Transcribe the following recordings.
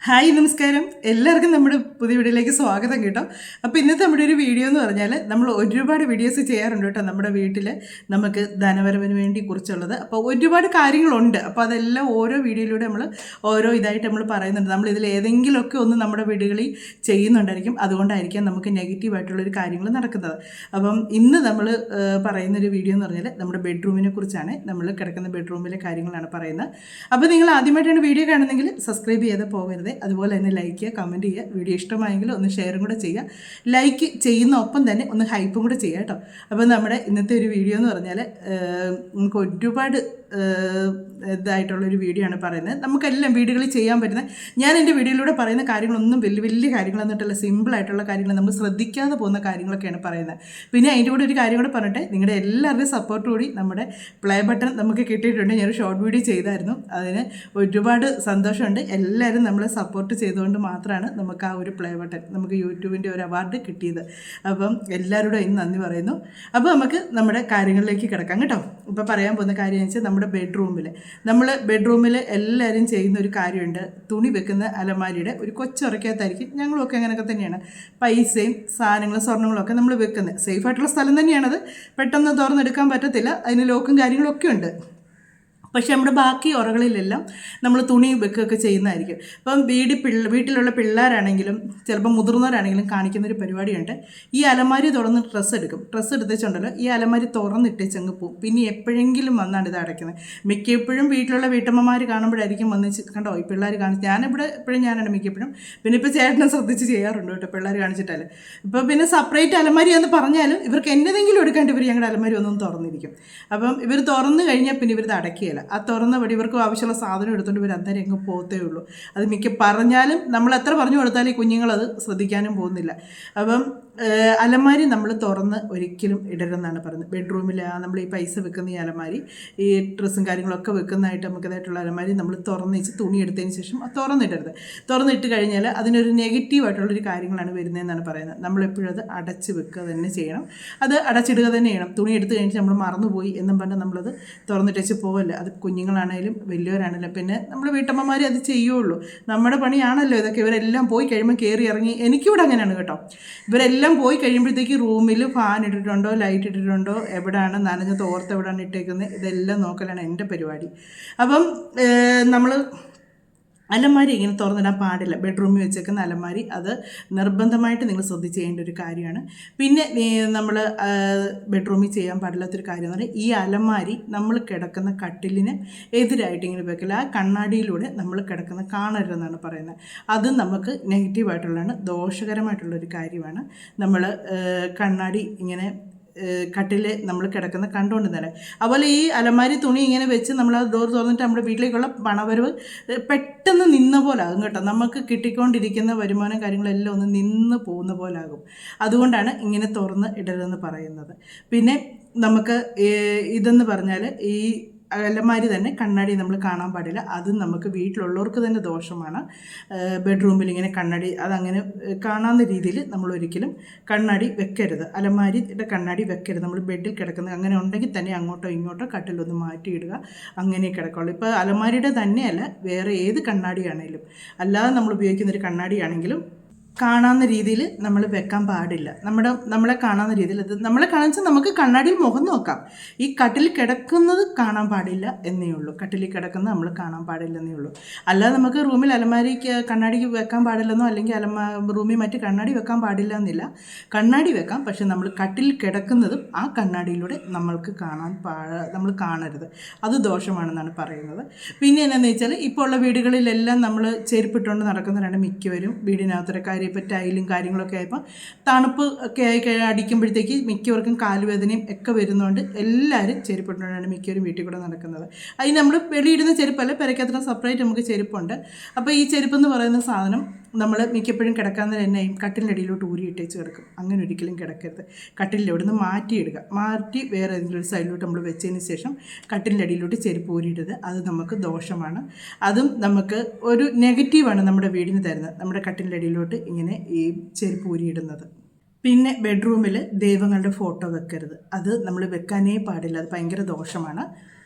Hi നമസ്കാരം, എല്ലാവർക്കും നമ്മുടെ പുതിയ വീഡിയോയിലേക്ക് സ്വാഗതം കേട്ടോ. അപ്പോൾ ഇന്നത്തെ നമ്മുടെ ഒരു വീഡിയോ എന്ന് പറഞ്ഞാൽ നമ്മൾ ഒരുപാട് വീഡിയോസ് ചെയ്യാറുണ്ട് കേട്ടോ നമ്മുടെ വീട്ടിൽ നമുക്ക് ധനവരവിന് വേണ്ടി കുറിച്ചുള്ളത്. അപ്പോൾ ഒരുപാട് കാര്യങ്ങളുണ്ട്. അപ്പോൾ അതെല്ലാം ഓരോ വീഡിയോയിലൂടെ നമ്മൾ ഓരോ ഇതായിട്ട് നമ്മൾ പറയുന്നുണ്ട്. നമ്മൾ ഇതിൽ ഏതെങ്കിലുമൊക്കെ ഒന്ന് നമ്മുടെ വീടുകളിൽ ചെയ്യുന്നുണ്ടായിരിക്കും. അതുകൊണ്ടായിരിക്കാം നമുക്ക് നെഗറ്റീവായിട്ടുള്ളൊരു കാര്യങ്ങൾ നടക്കുന്നത്. അപ്പം ഇന്ന് നമ്മൾ പറയുന്നൊരു വീഡിയോ എന്ന് പറഞ്ഞാൽ നമ്മുടെ ബെഡ്റൂമിനെ കുറിച്ചാണ്. നമ്മൾ കിടക്കുന്ന ബെഡ്റൂമിലെ കാര്യങ്ങളാണ് പറയുന്നത്. അപ്പോൾ നിങ്ങൾ ആദ്യമായിട്ടാണ് വീഡിയോ കാണുന്നതെങ്കിൽ സബ്സ്ക്രൈബ് ചെയ്ത് പോകരുത്. അതുപോലെ തന്നെ ലൈക്ക് ചെയ്യുക, കമൻറ്റ് ചെയ്യുക. വീഡിയോ ഇഷ്ടമായെങ്കിൽ ഒന്ന് ഷെയറും കൂടെ ചെയ്യുക. ലൈക്ക് ചെയ്യുന്ന ഒപ്പം തന്നെ ഒന്ന് ഹൈപ്പും കൂടെ ചെയ്യുക കേട്ടോ. അപ്പോൾ നമ്മുടെ ഇന്നത്തെ ഒരു വീഡിയോ എന്ന് പറഞ്ഞാൽ നമുക്ക് ഒരുപാട് ഇതായിട്ടുള്ളൊരു വീഡിയോ ആണ് പറയുന്നത്. നമുക്കെല്ലാം വീടുകളിൽ ചെയ്യാൻ പറ്റുന്ന, ഞാൻ എൻ്റെ വീഡിയോയിലൂടെ പറയുന്ന കാര്യങ്ങളൊന്നും വലിയ വലിയ കാര്യങ്ങളെന്നിട്ടല്ല, സിമ്പിളായിട്ടുള്ള കാര്യങ്ങൾ, നമ്മൾ ശ്രദ്ധിക്കാതെ പോകുന്ന കാര്യങ്ങളൊക്കെയാണ് പറയുന്നത്. പിന്നെ അതിൻ്റെ കൂടെ ഒരു കാര്യം കൂടെ പറഞ്ഞിട്ട്, നിങ്ങളുടെ എല്ലാവരുടെയും സപ്പോർട്ട് കൂടി നമ്മുടെ പ്ലേ ബട്ടൺ നമുക്ക് കിട്ടിയിട്ടുണ്ട്. ഞാനൊരു ഷോർട്ട് വീഡിയോ ചെയ്തായിരുന്നു, അതിന് ഒരുപാട് സന്തോഷമുണ്ട്. എല്ലാവരും നമ്മളെ സപ്പോർട്ട് ചെയ്തുകൊണ്ട് മാത്രമാണ് നമുക്ക് ആ ഒരു പ്ലേ ബട്ടൺ, നമുക്ക് യൂട്യൂബിൻ്റെ ഒരു അവാർഡ് കിട്ടിയത്. അപ്പം എല്ലാവരോടും അതിന് നന്ദി പറയുന്നു. അപ്പോൾ നമുക്ക് നമ്മുടെ കാര്യങ്ങളിലേക്ക് കിടക്കാം കേട്ടോ. ഇപ്പോൾ പറയാൻ പോകുന്ന കാര്യം എന്ന് വെച്ചാൽ നമ്മുടെ ബെഡ്റൂമിൽ എല്ലാവരും ചെയ്യുന്ന ഒരു കാര്യമുണ്ട്. തുണി വെക്കുന്ന അലമാരിയുടെ ഒരു കൊച്ചുറക്കകത്തായിരിക്കും, ഞങ്ങളുമൊക്കെ അങ്ങനെയൊക്കെ തന്നെയാണ് പൈസയും സാധനങ്ങളും സ്വർണ്ണങ്ങളും ഒക്കെ നമ്മൾ വെക്കുന്നത്. സേഫായിട്ടുള്ള സ്ഥലം തന്നെയാണത്, പെട്ടെന്ന് തുറന്നെടുക്കാൻ പറ്റത്തില്ല, അതിന് ലോക്കും കാര്യങ്ങളൊക്കെ ഉണ്ട്. പക്ഷേ നമ്മുടെ ബാക്കി ഉറകളിലെല്ലാം നമ്മൾ തുണി വെക്കുകയൊക്കെ ചെയ്യുന്നതായിരിക്കും. ഇപ്പം വീട്ടിലുള്ള പിള്ളേരാണെങ്കിലും ചിലപ്പോൾ മുതിർന്നവരാണെങ്കിലും കാണിക്കുന്നൊരു പരിപാടിയുണ്ട്. ഈ അലമാരി തുറന്ന് ഡ്രസ്സ് എടുത്തുണ്ടല്ലോ, ഈ അലമാരി തുറന്നിട്ടേച്ചങ്ങ് പോവും. പിന്നെ എപ്പോഴെങ്കിലും വന്നാണ് ഇത് അടയ്ക്കുന്നത്. മിക്കപ്പോഴും വീട്ടിലുള്ള വീട്ടമ്മമാർ കാണുമ്പോഴായിരിക്കും വന്നിച്ച്, കണ്ടോ ഈ പിള്ളേർ കാണിച്ച്, ഞാനാണ് മിക്കപ്പോഴും. പിന്നെ ഇപ്പോൾ ചേട്ടനെ ശ്രദ്ധിച്ച് ചെയ്യാറുണ്ട് കേട്ടോ പിള്ളേർ കാണിച്ചിട്ടാൽ. ഇപ്പോൾ പിന്നെ സെപ്പറേറ്റ് അലമാരി എന്ന് പറഞ്ഞാലും ഇവർക്ക് എന്നതെങ്കിലും എടുക്കാണ്ട് ഇവർ ഞങ്ങളുടെ അലമാരി ഒന്നും തുറന്നിരിക്കും. അപ്പം ഇവർ തുറന്നു കഴിഞ്ഞാൽ പിന്നെ ഇവരിത് അടയ്ക്കുകയില്ല. ആ തുറന്ന വഴി ഇവർക്ക് ആവശ്യമുള്ള സാധനം എടുത്തുകൊണ്ട് ഇവർ അന്നേരം എങ്ങ് പോകത്തേ ഉള്ളൂ. അത് പറഞ്ഞാലും നമ്മൾ എത്ര പറഞ്ഞു കൊടുത്താലും ഈ കുഞ്ഞുങ്ങളത് ശ്രദ്ധിക്കാനും പോകുന്നില്ല. അപ്പം അലമാരി നമ്മൾ തുറന്ന് ഒരിക്കലും ഇടരുതെന്നാണ് പറയുന്നത്. ബെഡ്റൂമിൽ നമ്മൾ ഈ പൈസ വെക്കുന്ന ഈ അലമാരി, ഈ ഡ്രസ്സും കാര്യങ്ങളൊക്കെ വെക്കുന്നതായിട്ട് നമുക്കിതായിട്ടുള്ള അലമാരി നമ്മൾ തുറന്ന് വെച്ച് തുണി എടുത്തതിന് ശേഷം തുറന്നിടരുത്. തുറന്നിട്ട് കഴിഞ്ഞാൽ അതിനൊരു നെഗറ്റീവായിട്ടുള്ളൊരു കാര്യങ്ങളാണ് വരുന്നതെന്നാണ് പറയുന്നത്. നമ്മളെപ്പോഴും അത് അടച്ച് വെക്കുക തന്നെ ചെയ്യണം, അത് അടച്ചിടുക തന്നെ ചെയ്യണം. തുണി എടുത്ത് കഴിഞ്ഞിട്ട് നമ്മൾ മറന്നുപോയി എന്നും പറഞ്ഞാൽ നമ്മളത് തുറന്നിട്ട് വെച്ച് പോകല്ല. അത് കുഞ്ഞുങ്ങളാണേലും വലിയവരാണേലും. പിന്നെ നമ്മൾ വീട്ടമ്മമാർ അത് ചെയ്യുള്ളൂ, നമ്മുടെ പണിയാണല്ലോ ഇതൊക്കെ. ഇവരെല്ലാം പോയി കഴിയുമ്പോൾ കയറി ഇറങ്ങി, എനിക്കിവിടെ അങ്ങനെയാണ് കേട്ടോ. ഇവരെല്ലാം പോയി കഴിയുമ്പോഴത്തേക്ക് റൂമിൽ ഫാൻ ഇട്ടിട്ടുണ്ടോ, ലൈറ്റ് ഇട്ടിട്ടുണ്ടോ, എവിടെയാണ് നനഞ്ഞ തോർത്ത് എവിടെയാണ് ഇട്ടേക്കുന്നത്, ഇതെല്ലാം നോക്കലാണ് എൻ്റെ പരിപാടി. അപ്പം നമ്മൾ അലമാരി ഇങ്ങനെ തുറന്നിടാൻ പാടില്ല. ബെഡ്റൂമിൽ വെച്ചേക്കുന്ന അലമാരി അത് നിർബന്ധമായിട്ട് നിങ്ങൾ ശ്രദ്ധിച്ച് ചെയ്യേണ്ട ഒരു കാര്യമാണ്. പിന്നെ നമ്മൾ ബെഡ്റൂമിൽ ചെയ്യാൻ പാടില്ലാത്തൊരു കാര്യം എന്ന് പറഞ്ഞാൽ, ഈ അലമാരി നമ്മൾ കിടക്കുന്ന കട്ടിലിന് എതിരായിട്ട് ഇങ്ങനെ വെക്കില്ല. ആ കണ്ണാടിയിലൂടെ നമ്മൾ കിടക്കുന്ന കാണരുതെന്നാണ് പറയുന്നത്. അത് നമുക്ക് നെഗറ്റീവായിട്ടുള്ളതാണ്, ദോഷകരമായിട്ടുള്ളൊരു കാര്യമാണ്. നമ്മൾ കണ്ണാടി ഇങ്ങനെ കട്ടിൽ നമ്മൾ കിടക്കുന്ന കണ്ടുകൊണ്ട് തന്നെ. അതുപോലെ ഈ അലമാരി തുണി ഇങ്ങനെ വെച്ച് നമ്മൾ ആ ഡോർ തുറന്നിട്ട് നമ്മുടെ വീട്ടിലേക്കുള്ള പണവരവ് പെട്ടെന്ന് നിന്ന പോലാകും കേട്ടോ. നമുക്ക് കിട്ടിക്കൊണ്ടിരിക്കുന്ന വരുമാനം കാര്യങ്ങളെല്ലാം ഒന്ന് നിന്ന് പോകുന്ന പോലാകും. അതുകൊണ്ടാണ് ഇങ്ങനെ തുറന്ന് ഇടരുതെന്ന് പറയുന്നത്. പിന്നെ നമുക്ക് ഇതെന്ന് പറഞ്ഞാൽ ഈ അലമാരി തന്നെ കണ്ണാടി നമ്മൾ കാണാൻ പാടില്ല. അത് നമുക്ക് വീട്ടിലുള്ളവർക്ക് തന്നെ ദോഷമാണ്. ബെഡ്റൂമിൽ ഇങ്ങനെ കണ്ണാടി അതങ്ങനെ കാണാവുന്ന രീതിയിൽ നമ്മൾ ഒരിക്കലും കണ്ണാടി വെക്കരുത്. അലമാരിയുടെ കണ്ണാടി വെക്കരുത്. നമ്മൾ ബെഡിൽ കിടക്കുന്നത് അങ്ങനെ ഉണ്ടെങ്കിൽ തന്നെ അങ്ങോട്ടോ ഇങ്ങോട്ടോ കട്ടിലൊന്ന് മാറ്റിയിടുക, അങ്ങനെ കിടക്കുള്ളൂ. ഇപ്പോൾ അലമാരിയുടെ തന്നെയല്ല, വേറെ ഏത് കണ്ണാടിയാണെങ്കിലും, അല്ലാതെ നമ്മൾ ഉപയോഗിക്കുന്നൊരു കണ്ണാടിയാണെങ്കിലും കാണാവുന്ന രീതിയിൽ നമ്മൾ വെക്കാൻ പാടില്ല. നമ്മളെ കാണാവുന്ന രീതിയിൽ, അത് നമ്മളെ കാണിച്ചാൽ നമുക്ക് കണ്ണാടിയിൽ മുഖം നോക്കാം. ഈ കട്ടിൽ കിടക്കുന്നത് കാണാൻ പാടില്ല എന്നേ ഉള്ളൂ. കട്ടിലിൽ കിടക്കുന്നത് നമ്മൾ കാണാൻ പാടില്ലെന്നേ ഉള്ളൂ. അല്ലാതെ നമുക്ക് റൂമിൽ അലമാരിക്ക് കണ്ണാടിക്ക് വെക്കാൻ പാടില്ലെന്നോ അല്ലെങ്കിൽ റൂമിൽ മറ്റ് കണ്ണാടി വെക്കാൻ പാടില്ല എന്നില്ല. കണ്ണാടി വെക്കാം, പക്ഷെ നമ്മൾ കട്ടിൽ കിടക്കുന്നതും ആ കണ്ണാടിയിലൂടെ നമ്മൾ കാണരുത്. അത് ദോഷമാണെന്നാണ് പറയുന്നത്. പിന്നെ എന്നാന്ന് വെച്ചാൽ, ഇപ്പോൾ ഉള്ള വീടുകളിലെല്ലാം നമ്മൾ ചെരുപ്പിട്ടുകൊണ്ട് നടക്കുന്നവരാണ് മിക്കവരും. വീടിനകത്തൊരു കാര്യം ഇപ്പോൾ ടൈലും കാര്യങ്ങളൊക്കെ ആയപ്പോൾ തണുപ്പ് ഒക്കെ അടിക്കുമ്പോഴത്തേക്ക് മിക്കവർക്കും കാലുവേദനയും ഒക്കെ വരുന്നതുകൊണ്ട് എല്ലാവരും ചെരുപ്പിട്ടുകൊണ്ടാണ് മിക്കവരും വീട്ടിൽ കൂടെ നടക്കുന്നത്. അതിന് നമ്മൾ വെളിയിടുന്ന ചെരുപ്പല്ല, പെരയ്ക്കത്ര സെപ്പറേറ്റ് നമുക്ക് ചെരുപ്പുണ്ട്. അപ്പോൾ ഈ ചെരുപ്പെന്ന് പറയുന്ന സാധനം നമ്മൾ മിക്കപ്പോഴും കിടക്കാൻ തന്നെ കട്ടിലിൻ്റെ അടിയിലോട്ട് ഊരിയിട്ടേച്ച് കിടക്കും. അങ്ങനെ ഒരിക്കലും കിടക്കരുത്. കട്ടിലിൻ്റെ അവിടെ നിന്ന് മാറ്റിയിടുക, മാറ്റി വേറെ ഏതെങ്കിലും ഒരു സൈഡിലോട്ട് നമ്മൾ വെച്ചതിന് ശേഷം കട്ടിലിൻ്റെ അടിയിലോട്ട് ചെരുപ്പ് ഊരിയിട്ടത് അത് നമുക്ക് ദോഷമാണ്. അതും നമുക്ക് ഒരു നെഗറ്റീവാണ് നമ്മുടെ വീടിന് തരുന്നത്, നമ്മുടെ കട്ടിലിൻ്റെ അടിയിലോട്ട് ഇങ്ങനെ ഈ ചെരുപ്പ് ഊരിയിടുന്നത്. പിന്നെ ബെഡ്റൂമിൽ ദൈവങ്ങളുടെ ഫോട്ടോ വെക്കരുത്. അത് നമ്മൾ വെക്കാനേ പാടില്ല, അത് ഭയങ്കര ദോഷമാണ്.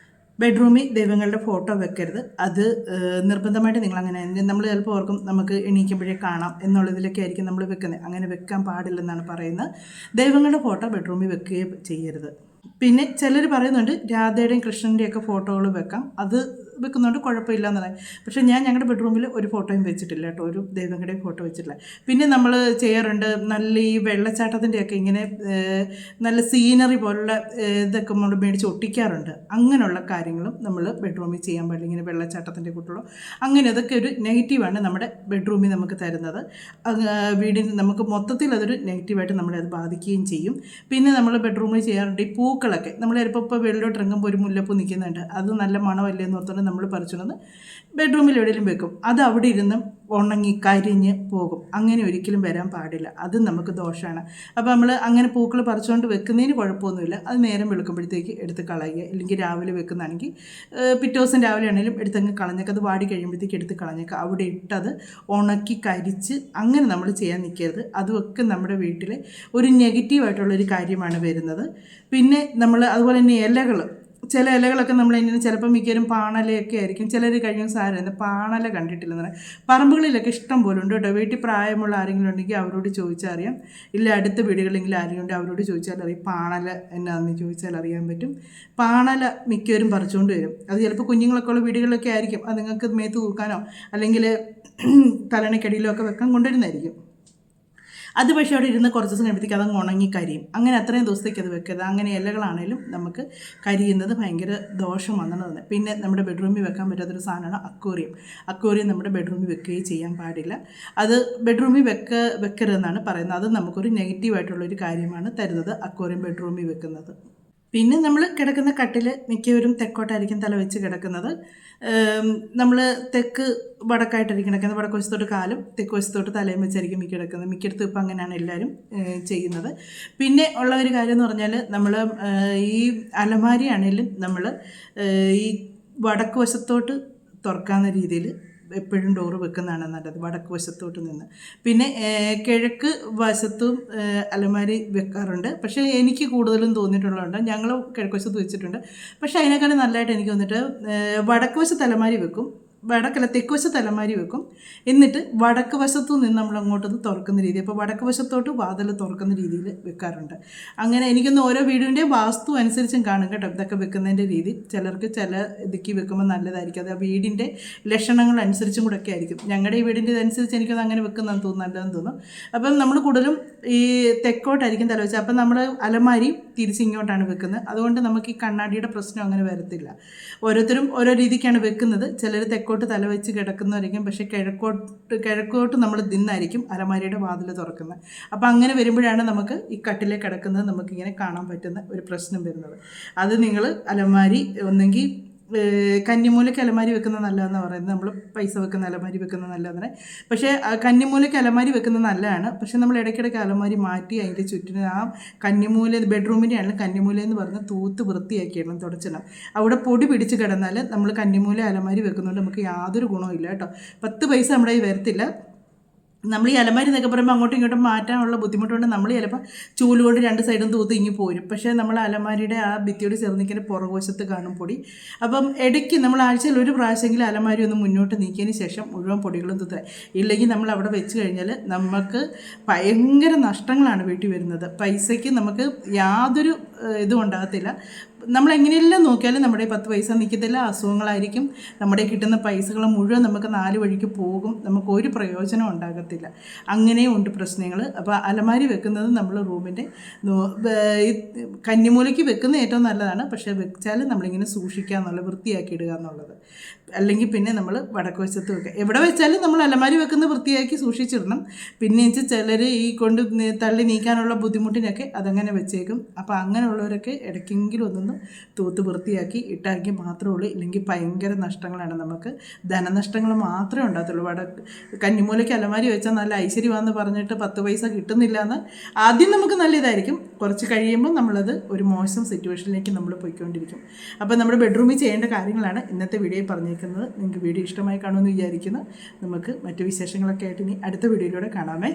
ബെഡ്റൂമിൽ ദൈവങ്ങളുടെ ഫോട്ടോ വെക്കരുത്. അത് നിർബന്ധമായിട്ട് നിങ്ങളങ്ങനെ നമ്മൾ ചിലപ്പോൾ ഓർക്കും നമുക്ക് എണീക്കുമ്പോഴേ കാണാം എന്നുള്ളതിലൊക്കെ ആയിരിക്കും നമ്മൾ വെക്കുന്നത്. അങ്ങനെ വെക്കാൻ പാടില്ലെന്നാണ് പറയുന്നത്. ദൈവങ്ങളുടെ ഫോട്ടോ ബെഡ്റൂമിൽ വെക്കുകയും ചെയ്യരുത്. പിന്നെ ചിലർ പറയുന്നുണ്ട് രാധയുടെയും കൃഷ്ണൻ്റെയൊക്കെ ഫോട്ടോകൾ വെക്കാം, അത് വെക്കുന്നുണ്ട്, കുഴപ്പമില്ല എന്ന് പറയും. പക്ഷേ ഞാൻ ഞങ്ങളുടെ ബെഡ്റൂമിൽ ഒരു ഫോട്ടോയും വെച്ചിട്ടില്ല കേട്ടോ, ഒരു ദൈവങ്ങളുടെയും ഫോട്ടോ വെച്ചിട്ടില്ല. പിന്നെ നമ്മൾ ചെയ്യാറുണ്ട് നല്ല ഈ വെള്ളച്ചാട്ടത്തിൻ്റെയൊക്കെ ഇങ്ങനെ നല്ല സീനറി പോലുള്ള ഇതൊക്കെ നമ്മൾ മേടിച്ച് ഒട്ടിക്കാറുണ്ട്. അങ്ങനെയുള്ള കാര്യങ്ങളും നമ്മൾ ബെഡ്റൂമിൽ ചെയ്യാൻ പാടില്ല. ഇങ്ങനെ വെള്ളച്ചാട്ടത്തിൻ്റെ കൂട്ടുള്ളൂ അങ്ങനെ അതൊക്കെ ഒരു നെഗറ്റീവാണ് നമ്മുടെ ബെഡ്റൂമിൽ നമുക്ക് തരുന്നത്. വീടിന് നമുക്ക് മൊത്തത്തിൽ അതൊരു നെഗറ്റീവായിട്ട് നമ്മളെ അത് ബാധിക്കുകയും ചെയ്യും. പിന്നെ നമ്മൾ ബെഡ്റൂമിൽ ചെയ്യാറുണ്ട് ഈ പൂക്കളൊക്കെ. നമ്മൾ ചിലപ്പോൾ ഇപ്പോൾ വെള്ളിലോട്ട് ഇറങ്ങുമ്പോൾ ഒരു മുല്ലപ്പൂ നിൽക്കുന്നുണ്ട്, അത് നല്ല മണമല്ലേ എന്ന് ഓർത്തുകൊണ്ട് നമ്മൾ പറിച്ചുകൊണ്ട് ബെഡ്റൂമിൽ എവിടെയെങ്കിലും വെക്കും. അത് അവിടെ ഇരുന്ന് ഉണങ്ങി കരിഞ്ഞ് പോകും. അങ്ങനെ ഒരിക്കലും വരാൻ പാടില്ല, അത് നമുക്ക് ദോഷമാണ്. അപ്പോൾ നമ്മൾ അങ്ങനെ പൂക്കൾ പറിച്ചുകൊണ്ട് വെക്കുന്നതിന് കുഴപ്പമൊന്നുമില്ല. അത് നേരം വെളുക്കുമ്പോഴത്തേക്ക് എടുത്ത് കളയുക. ഇല്ലെങ്കിൽ രാവിലെ വെക്കുന്നതാണെങ്കിൽ പിറ്റേ ദിവസം രാവിലെ ആണെങ്കിലും എടുത്തങ്ങ് കളഞ്ഞേക്ക്. അത് വാടി കഴിയുമ്പോഴത്തേക്ക് എടുത്ത് കളഞ്ഞേക്ക്. അവിടെ ഇട്ടത് ഉണക്കി കരിച്ച് അങ്ങനെ നമ്മൾ ചെയ്യാൻ നിൽക്കരുത്. അതുമൊക്കെ നമ്മുടെ വീട്ടിൽ ഒരു നെഗറ്റീവായിട്ടുള്ളൊരു കാര്യമാണ് വരുന്നത്. പിന്നെ നമ്മൾ അതുപോലെ തന്നെ ഇലകൾ, ചില ഇലകളൊക്കെ നമ്മൾ ഇങ്ങനെ ചിലപ്പോൾ മിക്കവരും പാണലയൊക്കെ ആയിരിക്കും. ചിലർ കഴിഞ്ഞ സാരം പാണല കണ്ടിട്ടില്ലെന്ന് പറയാം. പറമ്പുകളിലൊക്കെ ഇഷ്ടം പോലെ ഉണ്ട് കേട്ടോ. വീട്ടിൽ പ്രായമുള്ള ആരെങ്കിലും ഉണ്ടെങ്കിൽ അവരോട് ചോദിച്ചാൽ അറിയാം. ഇല്ല അടുത്ത വീടുകളെങ്കിലും ആരെങ്കിലും ഉണ്ട് അവരോട് ചോദിച്ചാൽ അറിയാം പാണല എന്നാന്ന് ചോദിച്ചാൽ അറിയാൻ പറ്റും. പാണല മിക്കവരും പറിച്ചുകൊണ്ട് വരും. അത് ചിലപ്പോൾ കുഞ്ഞുങ്ങളൊക്കെ ഉള്ള വീടുകളിലൊക്കെ ആയിരിക്കും. അത് നിങ്ങൾക്ക് മേത്ത് തൂക്കാനോ അല്ലെങ്കിൽ തലണക്കടിയിലോ ഒക്കെ വെക്കാൻ കൊണ്ടുവരുന്നതായിരിക്കും. അത് പക്ഷേ അവിടെ ഇരുന്ന് കുറച്ച് ദിവസം കഴിയുമ്പോഴത്തേക്ക് അതങ്ങ് ഉണങ്ങി കരിയും. അങ്ങനെ അത്രയും ദിവസത്തേക്ക് അത് വെക്കരുത്. അങ്ങനെ ഇലകളാണേലും നമുക്ക് കരിയുന്നത് ഭയങ്കര ദോഷമാണെന്ന് തോന്നുന്നത്. പിന്നെ നമ്മുടെ ബെഡ്റൂമിൽ വെക്കാൻ പറ്റാത്തൊരു സാധനമാണ് അക്വേറിയം. അക്വേറിയം നമ്മുടെ ബെഡ്റൂമിൽ വെക്കുകയും ചെയ്യാൻ പാടില്ല. അത് ബെഡ്റൂമിൽ വെക്കരുതെന്നാണ് പറയുന്നത്. അത് നമുക്കൊരു നെഗറ്റീവായിട്ടുള്ളൊരു കാര്യമാണ് തരുന്നത് അക്വേറിയം ബെഡ്റൂമിൽ വെക്കുന്നത്. പിന്നെ നമ്മൾ കിടക്കുന്ന കട്ടിൽ മിക്കവരും തെക്കോട്ടായിരിക്കും തല വെച്ച് കിടക്കുന്നത്. നമ്മൾ തെക്ക് വടക്കായിട്ടായിരിക്കും കിടക്കുന്നത്. വടക്ക് വശത്തോട്ട് കാലും തെക്ക് വശത്തോട്ട് തലയും വെച്ചായിരിക്കും കിടക്കുന്നത്. മിക്കയിടത്തും ഇപ്പം അങ്ങനെയാണ് എല്ലാവരും ചെയ്യുന്നത്. പിന്നെ ഉള്ള ഒരു കാര്യം എന്ന് പറഞ്ഞാൽ നമ്മൾ ഈ അലമാരി ആണെങ്കിലും നമ്മൾ ഈ വടക്ക് വശത്തോട്ട് തുറക്കാവുന്ന രീതിയിൽ എപ്പോഴും ഡോറ് വെക്കുന്നതാണ് നല്ലത്, വടക്ക് വശത്തോട്ട് നിന്ന്. പിന്നെ കിഴക്ക് വശത്തും അലമാരി വെക്കാറുണ്ട്. പക്ഷേ എനിക്ക് കൂടുതലും തോന്നിയിട്ടുള്ളതുണ്ട്, ഞങ്ങൾ കിഴക്ക് വശത്ത് വെച്ചിട്ടുണ്ട്. പക്ഷേ അതിനേക്കാളും നല്ലതായിട്ട് എനിക്ക് തോന്നിയിട്ട് വടക്ക് വശത്ത് അലമാരി വെക്കും, തെക്ക് വശത്ത് അലമാരി വെക്കും. എന്നിട്ട് വടക്ക് വശത്തു നിന്ന് നമ്മൾ അങ്ങോട്ടൊന്ന് തുറക്കുന്ന രീതി, അപ്പോൾ വടക്ക് വശത്തോട്ട് വാതിൽ തുറക്കുന്ന രീതിയിൽ വെക്കാറുണ്ട്. അങ്ങനെ എനിക്കൊന്ന് ഓരോ വീടിൻ്റെ വാസ്തു അനുസരിച്ചും കാണും കേട്ടോ ഇതൊക്കെ വെക്കുന്നതിൻ്റെ രീതി. ചിലർക്ക് ചില ഇതൊക്കെ വെക്കുമ്പോൾ നല്ലതായിരിക്കും. അത് ആ വീടിൻ്റെ ലക്ഷണങ്ങൾ അനുസരിച്ചും കൂടെ ഒക്കെ ആയിരിക്കും. ഞങ്ങളുടെ ഈ വീടിൻ്റെ ഇതനുസരിച്ച് എനിക്കത് അങ്ങനെ വെക്കുന്നതെന്ന് തോന്നുന്നു, നല്ലതെന്ന് തോന്നും. അപ്പം നമ്മൾ കൂടുതലും ഈ തെക്കോട്ടായിരിക്കും തല വെച്ചത്. അപ്പം നമ്മൾ അലമാരി തിരിച്ചിങ്ങോട്ടാണ് വെക്കുന്നത്. അതുകൊണ്ട് നമുക്ക് ഈ കണ്ണാടിയുടെ പ്രശ്നം അങ്ങനെ വരത്തില്ല. ഓരോരുത്തരും ഓരോ രീതിക്കാണ് വെക്കുന്നത്. ചിലർ തെക്കോട്ട് തല വെച്ച് കിടക്കുന്നവരായിരിക്കും, പക്ഷേ കിഴക്കോട്ട് നമ്മൾ നിന്നായിരിക്കും അലമാരിയുടെ വാതിൽ തുറക്കുന്നത്. അപ്പോൾ അങ്ങനെ വരുമ്പോഴാണ് നമുക്ക് ഈ കട്ടിലേ കിടക്കുന്നത് നമുക്കിങ്ങനെ കാണാൻ പറ്റുന്ന ഒരു പ്രശ്നം വരുന്നത്. അത് നിങ്ങൾ അലമാരി ഒന്നെങ്കിൽ കന്നിമൂലയ്ക്ക് അലമാരി വെക്കുന്നത് നല്ലതെന്ന് പറയുന്നത്, നമ്മൾ പൈസ വെക്കുന്ന അലമാരി വെക്കുന്നത് നല്ലതാണ്. പക്ഷേ കന്നിമൂലയ്ക്ക് അലമാരി വെക്കുന്നത് നല്ലതാണ്. പക്ഷേ നമ്മൾ ഇടയ്ക്കിടയ്ക്ക് അലമാരി മാറ്റി അതിൻ്റെ ചുറ്റിന് ആ കന്നിമൂല ബെഡ്റൂമിൻ്റെ ആണെങ്കിൽ കന്നിമൂല എന്ന് പറഞ്ഞ് തൂത്ത് വൃത്തിയാക്കിയിടണം, തുടച്ചിടണം. അവിടെ പൊടി പിടിച്ച് കിടന്നാൽ നമ്മൾ കന്നിമൂല അലമാരി വെക്കുന്നതുകൊണ്ട് നമുക്ക് യാതൊരു ഗുണവും ഇല്ല കേട്ടോ. 10 പൈസ നമ്മുടെ കയ്യിൽ വരത്തില്ല. നമ്മൾ ഈ അലമാരി എന്നൊക്കെ പറയുമ്പോൾ അങ്ങോട്ടും ഇങ്ങോട്ടും മാറ്റാനുള്ള ബുദ്ധിമുട്ടുണ്ട്. നമ്മൾ ചിലപ്പോൾ ചൂലുകൊണ്ട് 2 സൈഡും തൂത്ത് ഇങ്ങി പോരും. പക്ഷേ നമ്മൾ അലമാരിയുടെ ആ ഭിത്തിയോട് ചേർന്നിങ്ങനെ പുറകുവശത്ത് കാണും പൊടി. അപ്പം ഇടയ്ക്ക് നമ്മൾ ആഴ്ചയിൽ ഒരു പ്രാവശ്യമെങ്കിലും അലമാരി ഒന്ന് മുന്നോട്ട് നീക്കിയതിന് ശേഷം മുഴുവൻ പൊടികളും തൂത്തുക. ഇല്ലെങ്കിൽ നമ്മൾ അവിടെ വെച്ച് കഴിഞ്ഞാൽ നമുക്ക് ഭയങ്കര നഷ്ടങ്ങളാണ് വീട്ടിൽ വരുന്നത്. പൈസയ്ക്ക് നമുക്ക് യാതൊരു ഇതും ഉണ്ടാകത്തില്ല. നമ്മളെങ്ങനെയെല്ലാം നോക്കിയാലും നമ്മുടെ 10 പൈസ നിൽക്കത്തില്ല, അസുഖങ്ങളായിരിക്കും. നമ്മുടെ കിട്ടുന്ന പൈസകൾ മുഴുവൻ നമുക്ക് 4 വഴിക്ക് പോകും, നമുക്ക് ഒരു പ്രയോജനം ഉണ്ടാകത്തില്ല. അങ്ങനെയും ഉണ്ട് പ്രശ്നങ്ങൾ. അപ്പോൾ അലമാരി വെക്കുന്നത് നമ്മൾ റൂമിൻ്റെ കന്നിമൂലയ്ക്ക് വെക്കുന്നത് ഏറ്റവും നല്ലതാണ്. പക്ഷേ വെച്ചാലും നമ്മളിങ്ങനെ സൂക്ഷിക്കുക എന്നുള്ളത്, വൃത്തിയാക്കി ഇടുക എന്നുള്ളത്. അല്ലെങ്കിൽ പിന്നെ നമ്മൾ വടക്ക് വശത്ത് വെക്കുക. എവിടെ വെച്ചാലും നമ്മൾ അലമാരി വെക്കുന്ന വൃത്തിയാക്കി സൂക്ഷിച്ചിടണം. പിന്നെ ചിലർ ഈ കൊണ്ട് തള്ളി നീക്കാനുള്ള ബുദ്ധിമുട്ടിനൊക്കെ അതങ്ങനെ വെച്ചേക്കും. അപ്പോൾ അങ്ങനെയുള്ളവരൊക്കെ ഇടയ്ക്കെങ്കിലും ഒന്നൊന്ന് തൂത്ത് വൃത്തിയാക്കി ഇട്ടാക്കി മാത്രമേ ഉള്ളൂ. ഇല്ലെങ്കിൽ ഭയങ്കര നഷ്ടങ്ങളാണ്, നമുക്ക് ധനനഷ്ടങ്ങൾ മാത്രമേ ഉണ്ടാകത്തുള്ളൂ. കന്നിമൂലയ്ക്ക് അലമാരി വെച്ചാൽ നല്ല ഐശ്വര്യമാണെന്ന് പറഞ്ഞിട്ട് 10 പൈസ കിട്ടുന്നില്ല എന്ന് ആദ്യം നമുക്ക് നല്ല ഇതായിരിക്കും. കുറച്ച് കഴിയുമ്പോൾ നമ്മളത് ഒരു മോശം സിറ്റുവേഷനിലേക്ക് നമ്മൾ പോയിക്കൊണ്ടിരിക്കും. അപ്പോൾ നമ്മുടെ ബെഡ്റൂമിൽ ചെയ്യേണ്ട കാര്യങ്ങളാണ് ഇന്നത്തെ വീഡിയോയിൽ പറഞ്ഞേക്കുന്നത്. നിങ്ങൾക്ക് വീഡിയോ ഇഷ്ടമായി കാണുമെന്ന് വിചാരിക്കുന്നു. നമുക്ക് മറ്റു വിശേഷങ്ങളൊക്കെ ആയിട്ട് ഇനി അടുത്ത വീഡിയോയിലൂടെ കാണാമേ.